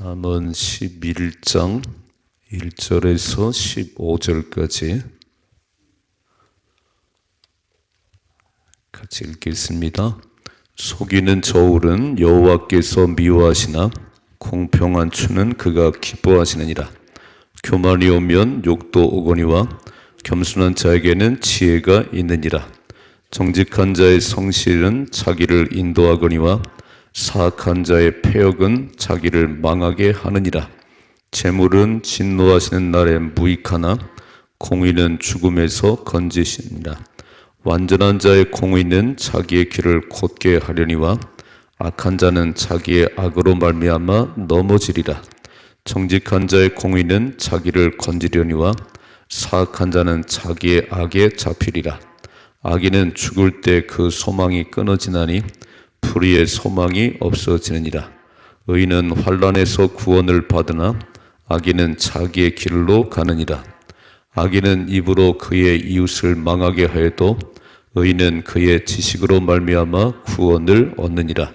잠언 11장 1절에서 15절까지 같이 읽겠습니다. 속이는 저울은 여호와께서 미워하시나 공평한 추는 그가 기뻐하시느니라. 교만이 오면 욕도 오거니와 겸손한 자에게는 지혜가 있느니라. 정직한 자의 성실은 자기를 인도하거니와 사악한 자의 패역은 자기를 망하게 하느니라. 재물은 진노하시는 날에 무익하나 공의는 죽음에서 건지시니라. 완전한 자의 공의는 자기의 길을 곧게 하려니와 악한 자는 자기의 악으로 말미암아 넘어지리라. 정직한 자의 공의는 자기를 건지려니와 사악한 자는 자기의 악에 잡히리라. 악인은 죽을 때 그 소망이 끊어지나니 불의의 소망이 없어지느니라. 의인은 환난에서 구원을 받으나 악인은 자기의 길로 가느니라. 악인은 입으로 그의 이웃을 망하게 하여도 의인은 그의 지식으로 말미암아 구원을 얻느니라.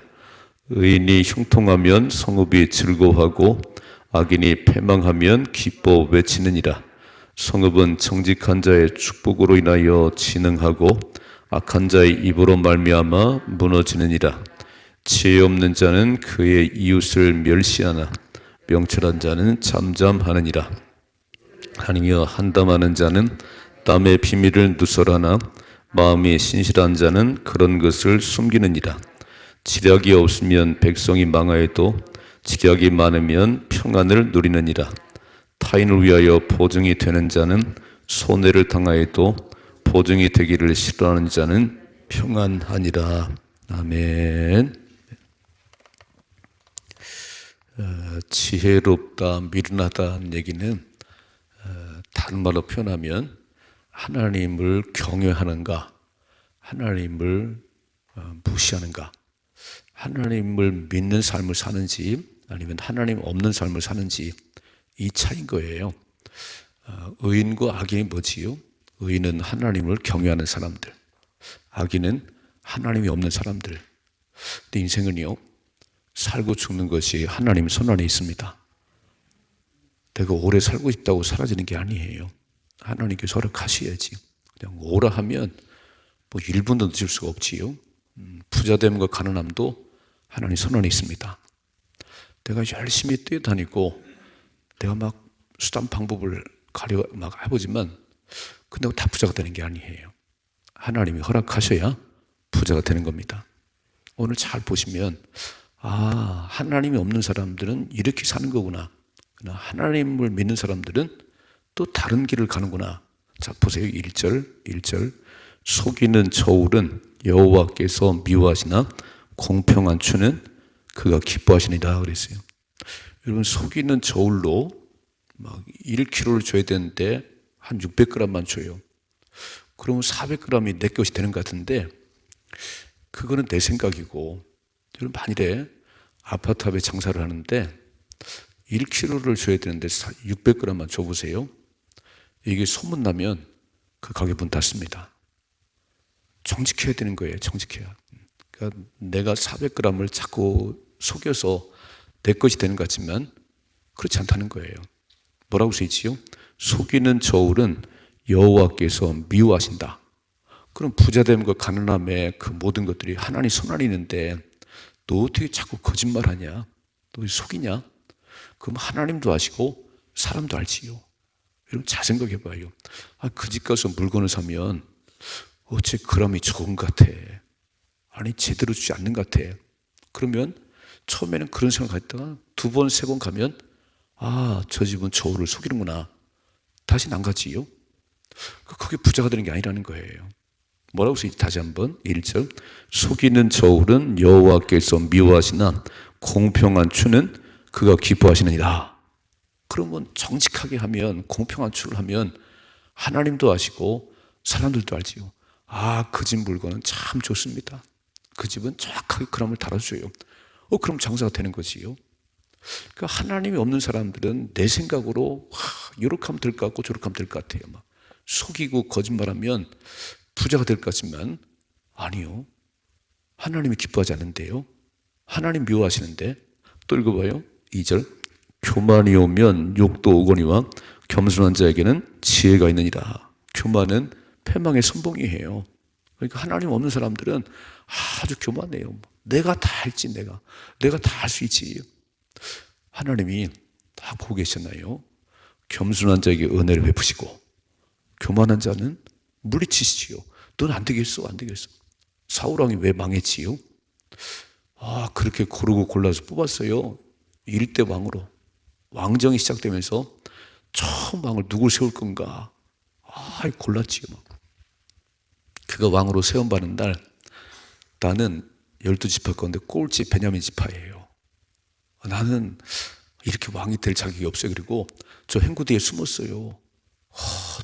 의인이 형통하면 성읍이 즐거워하고 악인이 패망하면 기뻐 외치느니라. 성읍은 정직한 자의 축복으로 인하여 진흥하고 악한 자의 입으로 말미암아 무너지느니라. 지혜 없는 자는 그의 이웃을 멸시하나 명철한 자는 잠잠하느니라. 아니며 한담하는 자는 남의 비밀을 누설하나 마음이 신실한 자는 그런 것을 숨기느니라. 지략이 없으면 백성이 망하여도 지략이 많으면 평안을 누리느니라. 타인을 위하여 보증이 되는 자는 손해를 당하여도 보증이 되기를 싫어하는 자는 평안하니라. 아멘. 지혜롭다, 미련하다는 얘기는 다른 말로 표현하면 하나님을 경외하는가, 하나님을 무시하는가, 하나님을 믿는 삶을 사는지 아니면 하나님 없는 삶을 사는지 이 차이인 거예요. 의인과 악인이 뭐지요? 의인은 하나님을 경외하는 사람들, 악인은 하나님이 없는 사람들. 근데 인생은요, 살고 죽는 것이 하나님 손 안에 있습니다. 내가 오래 살고 싶다고 사라지는 게 아니에요. 하나님께서 허락하셔야지. 그냥 오라 하면 뭐 1분도 늦을 수가 없지요. 부자됨과 가난함도 하나님 손 안에 있습니다. 내가 열심히 뛰어다니고 내가 막 수단 방법을 가려 막 해보지만 근데 다 부자가 되는 게 아니에요. 하나님이 허락하셔야 부자가 되는 겁니다. 오늘 잘 보시면 하나님이 없는 사람들은 이렇게 사는 거구나. 하나님을 믿는 사람들은 또 다른 길을 가는구나. 자, 보세요. 1절. 속이는 저울은 여호와께서 미워하시나 공평한 추는 그가 기뻐하시니라 그랬어요. 여러분, 속이는 저울로 막 1kg를 줘야 되는데 한 600g만 줘요. 그러면 400g이 내 것이 되는 것 같은데 그거는 내 생각이고, 여러분 만일에 아파트 앞에 장사를 하는데 1kg를 줘야 되는데 600g만 줘보세요. 이게 소문나면 그 가게 문 닫습니다. 정직해야 되는 거예요. 정직해야. 그러니까 내가 400g을 자꾸 속여서 내 것이 되는 것 같지만 그렇지 않다는 거예요. 뭐라고 써있지요? 속이는 저울은 여호와께서 미워하신다. 그럼 부자됨과 가난함의 그 모든 것들이 하나님 손 안에 있는데 너 어떻게 자꾸 거짓말하냐? 너 속이냐? 그럼 하나님도 아시고 사람도 알지요. 여러분 잘 생각해 봐요. 그 집 가서 물건을 사면 어째 그람이 적은 것 같아. 아니 제대로 주지 않는 것 같아. 그러면 처음에는 그런 생각했다가 2번, 3번 가면 저 집은 저울을 속이는구나. 다시는 안 가지요. 그게 부자가 되는 게 아니라는 거예요. 뭐라고 써있지? 다시 한번 1절. 속이는 저울은 여호와께서 미워하시나 공평한 추는 그가 기뻐하시느니라. 그러면 정직하게 하면, 공평한 추를 하면 하나님도 아시고 사람들도 알지요. 그 집 물건은 참 좋습니다. 그 집은 정확하게 그람을 달아줘요. 그럼 장사가 되는 거지요. 그러니까 하나님이 없는 사람들은 내 생각으로 이렇게 하면 될 것 같고 저렇게 하면 될 것 같아요. 막 속이고 거짓말하면 부자가 될 것 같지만 아니요. 하나님이 기뻐하지 않는데요. 하나님 미워하시는데 또 읽어봐요. 2절. 교만이 오면 욕도 오거니와 겸손한 자에게는 지혜가 있느니라. 교만은 패망의 선봉이에요. 그러니까 하나님 없는 사람들은 아주 교만해요. 내가 다 할지, 내가 다 할 수 있지. 하나님이 다 보고 계셨나요? 겸손한 자에게 은혜를 베푸시고 교만한 자는 물리치시지요. 넌 안 되겠어, 안 되겠어. 사울왕이 왜 망했지요? 그렇게 고르고 골라서 뽑았어요. 1대 왕으로. 왕정이 시작되면서 처음 왕을 누굴 세울 건가? 골랐지요. 그가 왕으로 세움받는 날, 나는 12지파 가운데 꼴찌 베냐민 지파예요. 나는 이렇게 왕이 될 자격이 없어요. 그리고 저 행구대에 숨었어요.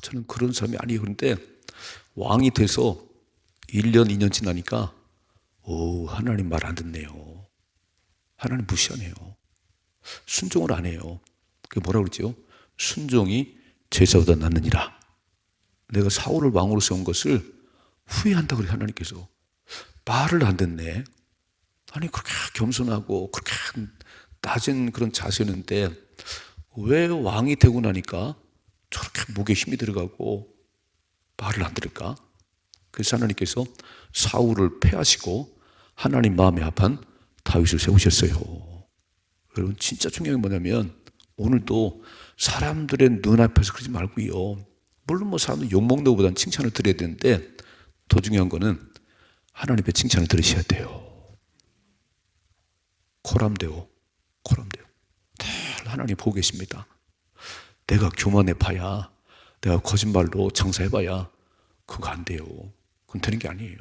저는 그런 사람이 아니에요. 그런데 왕이 돼서 1년, 2년 지나니까 하나님 말 안 듣네요. 하나님 무시하네요. 순종을 안 해요. 그게 뭐라고 그러죠? 순종이 제사보다 낫느니라. 내가 사울을 왕으로 세운 것을 후회한다 그래요. 하나님께서. 말을 안 듣네. 아니 그렇게 겸손하고 그렇게 낮은 그런 자세였는데 왜 왕이 되고 나니까 저렇게 목에 힘이 들어가고 말을 안 들을까? 그래서 하나님께서 사울을 패하시고 하나님 마음에 합한 다윗을 세우셨어요. 여러분 진짜 중요한 게 뭐냐면 오늘도 사람들의 눈앞에서 그러지 말고요. 물론 뭐 사람들 욕먹는 것보다는 칭찬을 드려야 되는데 더 중요한 거는 하나님의 칭찬을 들으셔야 돼요. 코람데오. 다 하나님 보고 계십니다. 내가 교만해 봐야, 내가 거짓말로 장사해봐야 그거 안 돼요. 그건 되는 게 아니에요.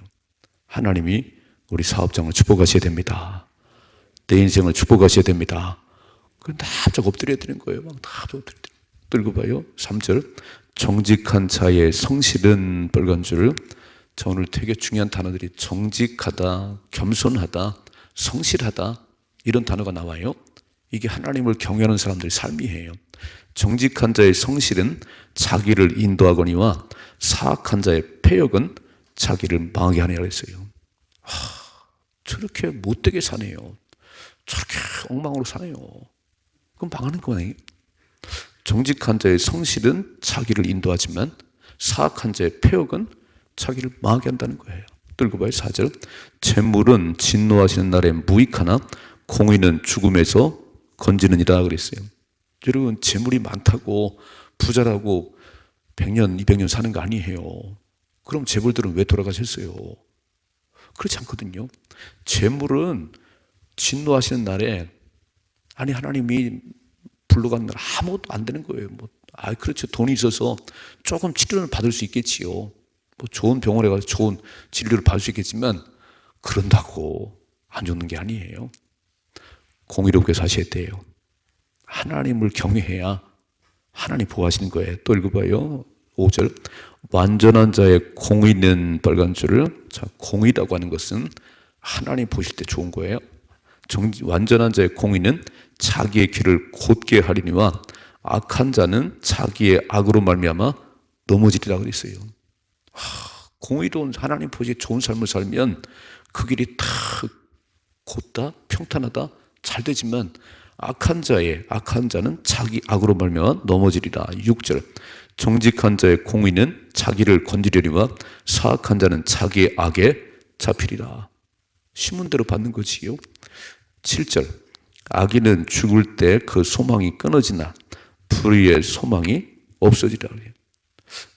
하나님이 우리 사업장을 축복하셔야 됩니다. 내 인생을 축복하셔야 됩니다. 그건 다 합작 엎드려야 되는 거예요. 막 다 엎드려. 들고 봐요. 3절. 정직한 자의 성실은 빨간 줄. 자, 오늘 되게 중요한 단어들이 정직하다, 겸손하다, 성실하다 이런 단어가 나와요. 이게 하나님을 경외하는 사람들의 삶이에요. 정직한 자의 성실은 자기를 인도하거니와 사악한 자의 패역은 자기를 망하게 하느니라 했어요. 저렇게 못되게 사네요. 저렇게 엉망으로 사네요. 그럼 망하는 거네. 정직한 자의 성실은 자기를 인도하지만 사악한 자의 패역은 자기를 망하게 한다는 거예요. 들고 봐요. 4절. 재물은 진노하시는 날에 무익하나 공의는 죽음에서 건지느니라 그랬어요. 여러분 재물이 많다고 부자라고 100년, 200년 사는 거 아니에요. 그럼 재벌들은 왜 돌아가셨어요? 그렇지 않거든요. 재물은 진노하시는 날에 하나님이 불러간 날 아무것도 안 되는 거예요. 그렇죠. 돈이 있어서 조금 치료를 받을 수 있겠지요. 좋은 병원에 가서 좋은 진료를 받을 수 있겠지만 그런다고 안 죽는 게 아니에요. 공의롭게 사셔야 돼요. 하나님을 경외해야 하나님 보호하시는 거예요. 또 읽어봐요. 5절. 완전한 자의 공의는 빨간 줄을. 자, 공의라고 하는 것은 하나님 보실 때 좋은 거예요. 완전한 자의 공의는 자기의 길을 곧게 하리니와 악한 자는 자기의 악으로 말미암아 넘어지리라 그랬어요. 공의로운 하나님 보시기에 좋은 삶을 살면 그 길이 다 곧다 평탄하다 잘 되지만 악한 자는 자기 악으로 말미암아 넘어지리라. 6절. 정직한 자의 공의는 자기를 건지려니와 사악한 자는 자기의 악에 잡히리라. 신문대로 받는 거지요. 7절. 악인은 죽을 때 그 소망이 끊어지나 불의의 소망이 없어지리라.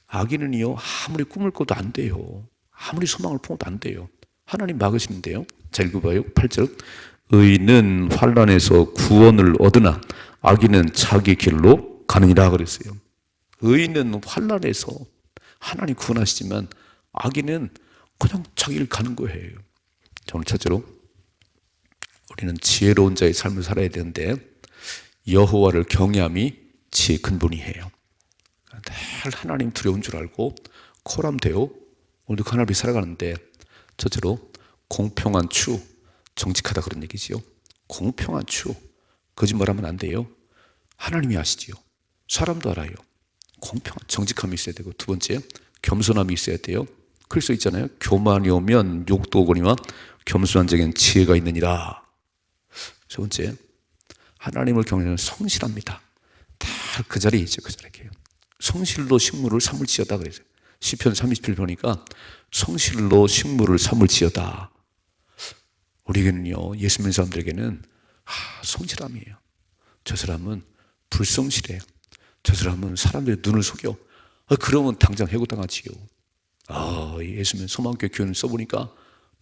악인은요 아무리 꿈을 꿔도 안 돼요. 아무리 소망을 품어도 안 돼요. 하나님 막으시는데요. 자, 읽어봐요. 8절. 의인은 환난에서 구원을 얻으나 악인은 자기 길로 가느니라 그랬어요. 의인은 환난에서 하나님 구원하시지만 악인은 그냥 자기 길 가는 거예요. 자, 오늘 첫째로 우리는 지혜로운 자의 삶을 살아야 되는데 여호와를 경외함이 지혜의 근본이에요. 늘 하나님 두려운 줄 알고 코람되어 오늘도 하나님이 살아가는데 첫째로 공평한 추, 정직하다 그런 얘기지요. 공평한 추, 거짓말하면 안 돼요. 하나님이 아시지요. 사람도 알아요. 공평한 정직함이 있어야 되고 두 번째 겸손함이 있어야 돼요. 그래서 있잖아요. 교만이 오면 욕도 오거니와 겸손한 자에겐 지혜가 있느니라. 세 번째 하나님을 경외하는 성실합니다. 다 그 자리에 있죠. 그 자리에. 성실로 식물을 삼을지어다 그랬어요. 시편 37 보니까 성실로 식물을 삼을지어다. 우리에게는요, 예수 믿는 사람들에게는 성실함이에요. 저 사람은 불성실해요. 저 사람은 사람들의 눈을 속여. 그러면 당장 해고당하지요. 예수 믿는 소망교회 교훈을 써보니까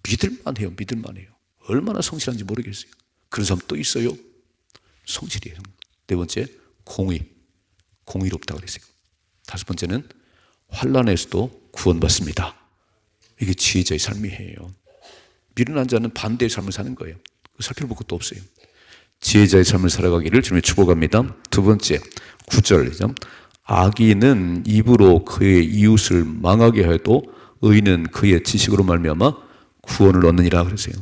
믿을만해요. 믿을만해요. 얼마나 성실한지 모르겠어요. 그런 사람 또 있어요. 성실이에요. 네 번째, 공의롭다 그랬어요. 다섯 번째는 환난에서도 구원받습니다. 이게 지혜자의 삶이에요. 미련한 자는 반대의 삶을 사는 거예요. 살펴볼 것도 없어요. 지혜자의 삶을 살아가기를 주님의 축복합니다. 두 번째, 9절. 악인은 입으로 그의 이웃을 망하게 해도 의인은 그의 지식으로 말미암아 구원을 얻느니라 그랬어요.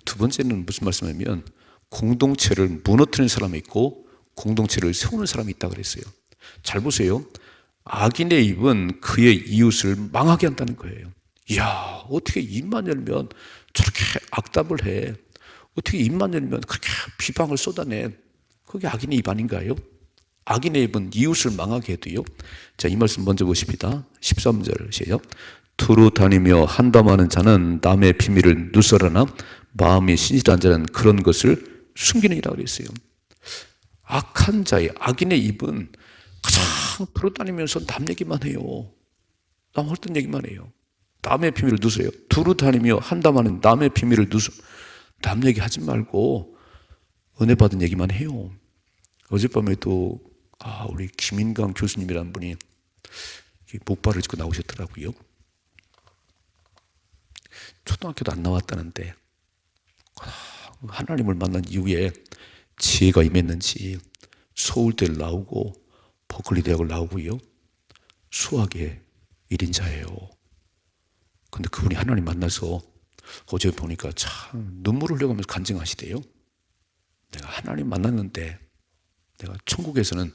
두 번째는 무슨 말씀이냐면 공동체를 무너뜨리는 사람이 있고 공동체를 세우는 사람이 있다 그랬어요. 잘 보세요. 악인의 입은 그의 이웃을 망하게 한다는 거예요. 이야, 어떻게 입만 열면 저렇게 악답을 해. 어떻게 입만 열면 그렇게 비방을 쏟아내. 그게 악인의 입 아닌가요? 악인의 입은 이웃을 망하게 해도요. 자, 이 말씀 먼저 보십니다. 13절 시작. 두루 다니며 한담하는 자는 남의 비밀을 누설하나 마음이 신실한 자는 그런 것을 숨기느니라 그랬어요. 악한 자의, 악인의 입은 가장 돌아다니면서 남 얘기만 해요. 남 헐떤 얘기만 해요. 남의 비밀을 누설해요. 두루 다니며 한담하는 남의 비밀을 남 얘기하지 말고 은혜 받은 얘기만 해요. 어젯밤에도 우리 김인강 교수님이라는 분이 목발을 짚고 나오셨더라고요. 초등학교도 안 나왔다는데 하나님을 만난 이후에 지혜가 임했는지 서울대를 나오고 버클리 대학을 나오고요. 수학의 1인자예요. 근데 그분이 하나님 만나서 어제 보니까 참 눈물을 흘려가면서 간증하시대요. 내가 하나님 만났는데 내가 천국에서는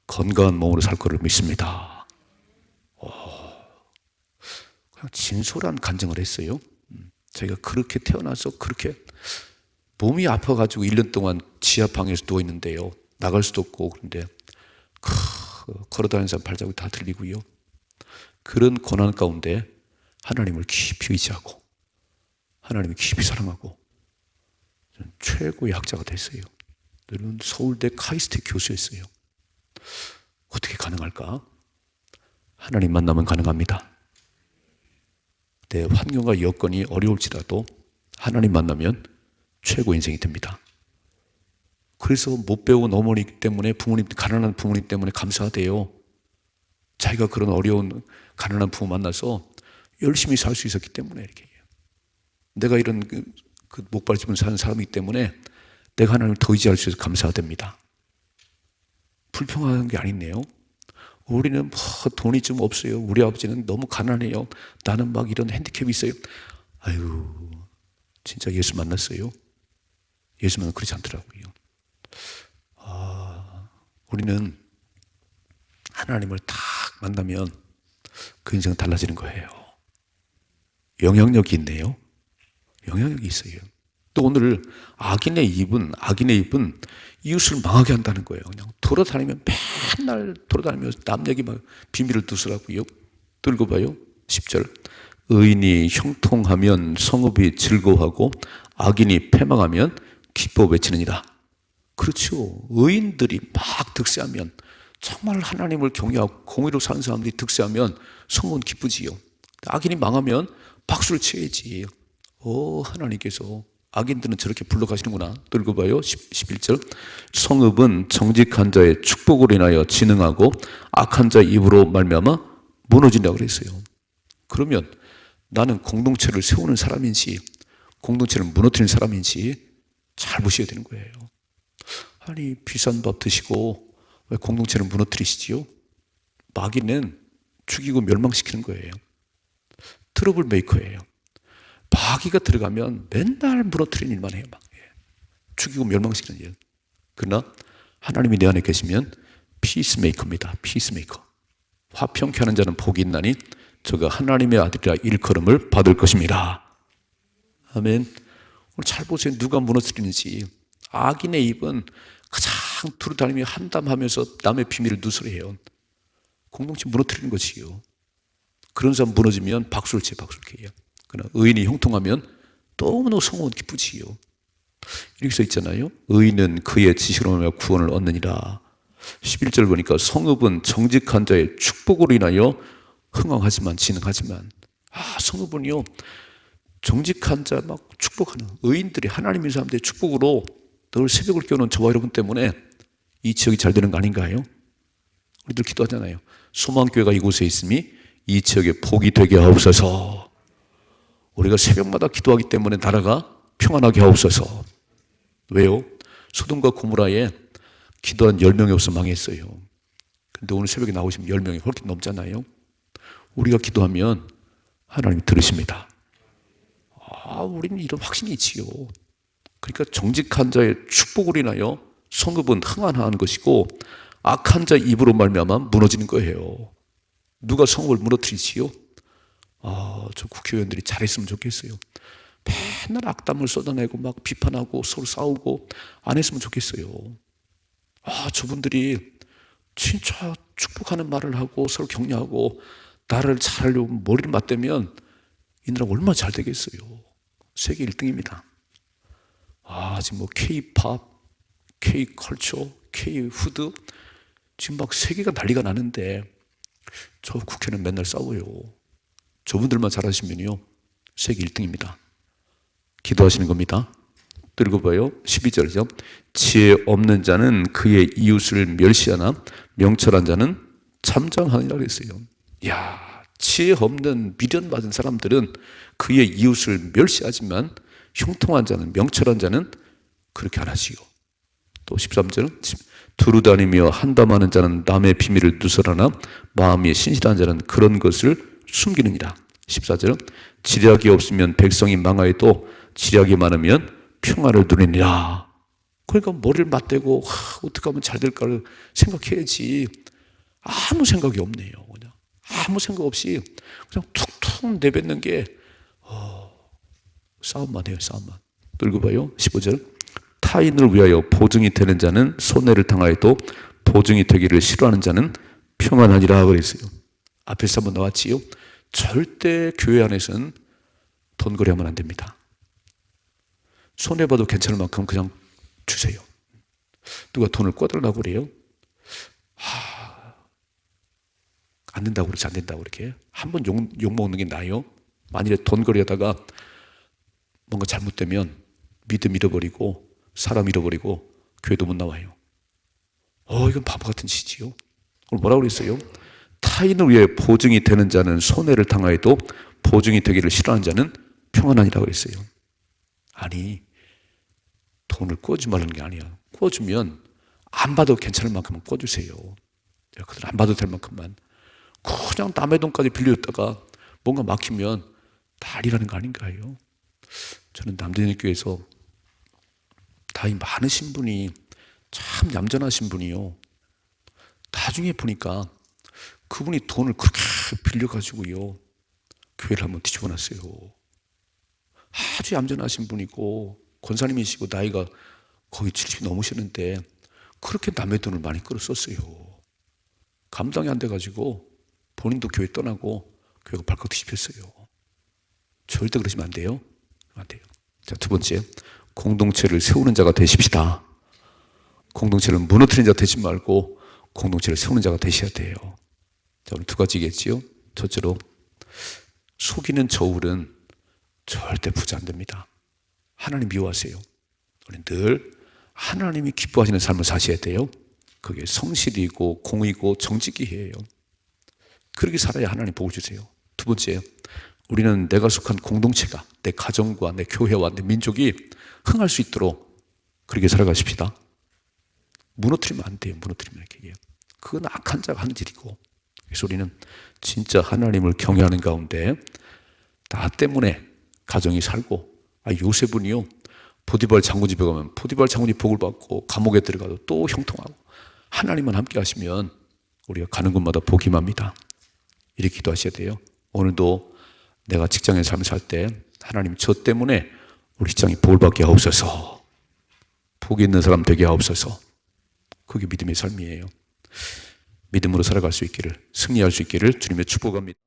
건강한 몸으로 살 거를 믿습니다. 그냥 진솔한 간증을 했어요. 자기가 그렇게 태어나서 그렇게 몸이 아파가지고 1년 동안 지하방에서 누워있는데요. 나갈 수도 없고 그런데 걸어다니는 사람 발자국이 다 들리고요. 그런 고난 가운데 하나님을 깊이 의지하고 하나님을 깊이 사랑하고 최고의 학자가 됐어요. 여러분 서울대 카이스트 교수였어요. 어떻게 가능할까? 하나님 만나면 가능합니다. 내 환경과 여건이 어려울지라도 하나님 만나면 최고 인생이 됩니다. 그래서 못 배운 어머니 때문에 가난한 부모님 때문에 감사하대요. 자기가 그런 어려운 가난한 부모 만나서 열심히 살 수 있었기 때문에 이렇게 내가 이런 그 목발 짚은 사는 사람이기 때문에 내가 하나님을 더 의지할 수 있어서 감사됩니다. 불평하는 게 아니네요. 우리는 돈이 좀 없어요. 우리 아버지는 너무 가난해요. 나는 막 이런 핸디캡이 있어요. 아유, 진짜 예수 만났어요? 예수 만나면 그렇지 않더라고요. 우리는 하나님을 딱 만나면 그 인생은 달라지는 거예요. 영향력이 있네요. 영향력이 있어요. 또 오늘 악인의 입은 이웃을 망하게 한다는 거예요. 그냥 돌아다니면 맨날 돌아다니면서 남 얘기만 비밀을 두스라고요. 들고 봐요. 10절. 의인이 형통하면 성읍이 즐거워하고 악인이 패망하면 기뻐 외치느니라. 그렇죠. 의인들이 막 득세하면 정말 하나님을 경외하고 공의로 사는 사람들이 득세하면 성읍은 기쁘지요. 악인이 망하면 박수를 쳐야지. 하나님께서 악인들은 저렇게 불러가시는구나. 들고 봐요. 11절. 성읍은 정직한 자의 축복으로 인하여 진흥하고 악한 자의 입으로 말미암아 무너진다고 그랬어요. 그러면 나는 공동체를 세우는 사람인지 공동체를 무너뜨리는 사람인지 잘 보셔야 되는 거예요. 아니 비싼 밥 드시고 왜 공동체를 무너뜨리시지요? 마귀는 죽이고 멸망시키는 거예요. 트러블 메이커예요. 마귀가 들어가면 맨날 무너뜨리는 일만 해요. 죽이고 멸망시키는 일. 그러나 하나님이 내 안에 계시면 피스메이커입니다. 피스메이커. 화평케 하는 자는 복이 있나니 저가 하나님의 아들이라 일컬음을 받을 것입니다. 아멘. 오늘 잘 보세요. 누가 무너뜨리는지. 악인의 입은 가장 두루다니며 한담하면서 남의 비밀을 누설해요. 공동체 무너뜨리는 것이요. 그런 사람 무너지면 박수를 해요. 그러나 의인이 형통하면 너무너무 성공은 기쁘지요. 이렇게 써 있잖아요. 의인은 그의 지식으로 말하며 구원을 얻느니라. 11절 보니까 성읍은 정직한 자의 축복으로 인하여 흥왕하지만 진흥하지만, 성읍은요 정직한 자 막 축복하는 의인들이, 하나님의 사람들의 축복으로 늘 새벽을 깨우는 저와 여러분 때문에 이 지역이 잘 되는 거 아닌가요? 우리들 기도하잖아요. 소망교회가 이곳에 있음이 이 지역에 복이 되게 하옵소서. 우리가 새벽마다 기도하기 때문에 나라가 평안하게 하옵소서. 왜요? 소돔과 고모라에 기도한 10명이 없어 망했어요. 근데 오늘 새벽에 나오시면 10명이 훨씬 넘잖아요. 우리가 기도하면 하나님이 들으십니다. 우리는 이런 확신이 있지요. 그러니까 정직한 자의 축복으로 인하여 성읍은 흥한하는 것이고, 악한 자 입으로 말미암아 무너지는 거예요. 누가 성읍을 무너뜨리지요? 저 국회의원들이 잘했으면 좋겠어요. 맨날 악담을 쏟아내고 막 비판하고 서로 싸우고 안 했으면 좋겠어요. 저분들이 진짜 축복하는 말을 하고 서로 격려하고 나라를 잘하려고 머리를 맞대면 이 나라가 얼마나 잘 되겠어요. 세계 1등입니다. 지금 뭐 K-팝, K-컬처, K-푸드 지금 막 세계가 난리가 나는데 저 국회는 맨날 싸워요. 저분들만 잘하시면요 세계 1등입니다. 기도하시는 겁니다. 또 읽어봐요. 12절이죠. 지혜 없는 자는 그의 이웃을 멸시하나 명철한 자는 잠잠하니라 그랬어요. 지혜 없는 미련받은 사람들은 그의 이웃을 멸시하지만 형통한 자는, 명철한 자는 그렇게 안 하지요. 또 13절, 두루다니며 한담하는 자는 남의 비밀을 누설하나 마음이 신실한 자는 그런 것을 숨기느니라. 14절, 지략이 없으면 백성이 망하여도 지략이 많으면 평화를 누리니라. 그러니까 머리를 맞대고 어떻게 하면 잘 될까를 생각해야지. 아무 생각이 없네요. 그냥 아무 생각 없이 그냥 툭툭 내뱉는 게 싸움만 해요. 싸움만. 또 읽어봐요. 15절, 타인을 위하여 보증이 되는 자는 손해를 당하여도 보증이 되기를 싫어하는 자는 평안하니라 그랬어요. 앞에서 한번 나왔지요. 절대 교회 안에서는 돈거래하면 안 됩니다. 손해봐도 괜찮을 만큼 그냥 주세요. 누가 돈을 꿔달라고 그래요? 안 된다고 그러지, 안 된다고 그렇게. 한번 욕먹는 게 나아요. 만일에 돈거래하다가 뭔가 잘못되면 믿음 잃어버리고 사람 잃어버리고 교회도 못 나와요. 이건 바보 같은 짓이지요. 오늘 뭐라고 그랬어요? 타인을 위해 보증이 되는 자는 손해를 당하여도 보증이 되기를 싫어하는 자는 평안하니라고 그랬어요. 아니, 돈을 꿔주지 말라는 게 아니야. 꿔주면 안 받아도 괜찮을 만큼만 꿔주세요. 그들 안 받아도 될 만큼만. 그냥 남의 돈까지 빌려줬다가 뭔가 막히면 난리라는 거 아닌가요? 저는 남대인교회에서 나이 많으신 분이 참 얌전하신 분이요. 나중에 보니까 그분이 돈을 그렇게 빌려가지고요 교회를 한번 뒤집어 놨어요. 아주 얌전하신 분이고 권사님이시고 나이가 거의 70 넘으시는데 그렇게 남의 돈을 많이 끌었었어요. 감당이 안 돼가지고 본인도 교회 떠나고 교회가 발칵 뒤집혔어요. 절대 그러시면 안 돼요. 안 돼요. 자, 두 번째, 공동체를 세우는 자가 되십시다. 공동체를 무너뜨리는 자가 되지 말고 공동체를 세우는 자가 되셔야 돼요. 자, 오늘 두 가지겠지요. 첫째로, 속이는 저울은 절대 부자 안 됩니다. 하나님 미워하세요. 우리는 늘 하나님이 기뻐하시는 삶을 사셔야 돼요. 그게 성실이고 공의고 정직이에요. 그렇게 살아야 하나님 복을 주세요. 두 번째, 우리는 내가 속한 공동체가, 내 가정과 내 교회와 내 민족이 흥할 수 있도록 그렇게 살아가십시다. 무너뜨리면 안 돼요. 무너뜨리면 이렇게. 그건 악한 자가 하는 일이고. 그래서 우리는 진짜 하나님을 경외하는 가운데 나 때문에 가정이 살고, 요셉은요 포디발 장군 집에 가면 포디발 장군이 복을 받고 감옥에 들어가도 또 형통하고, 하나님만 함께 하시면 우리가 가는 곳마다 복이 맙니다. 이렇게 기도하셔야 돼요. 오늘도 내가 직장의 삶을 살 때 하나님 저 때문에 우리 직장이 복을 받게 하옵소서. 복이 있는 사람 되게 하옵소서. 그게 믿음의 삶이에요. 믿음으로 살아갈 수 있기를, 승리할 수 있기를 주님의 축복합니다.